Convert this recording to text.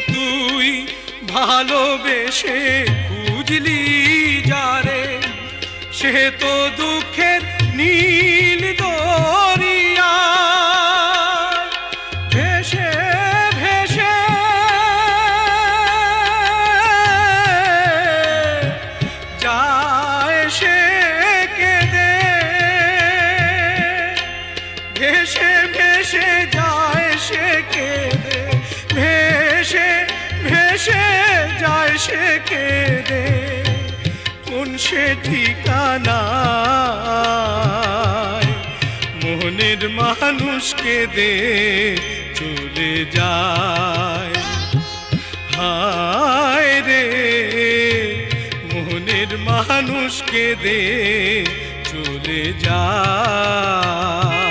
তুই ভালোবেসে খুঁজলি যারে, সে তো দুঃখের নীল দরিয়া ভেসে ভেসে যায় সে কেঁদে, ভেসে ভেসে যায় সে কেঁদে, ভেসে ভেসে যায় সে কেঁদে। কোন সে ঠিকানায় মনের মানুষকে দে চলে যায়। হায় রে মনের মানুষকে দে চলে যায়।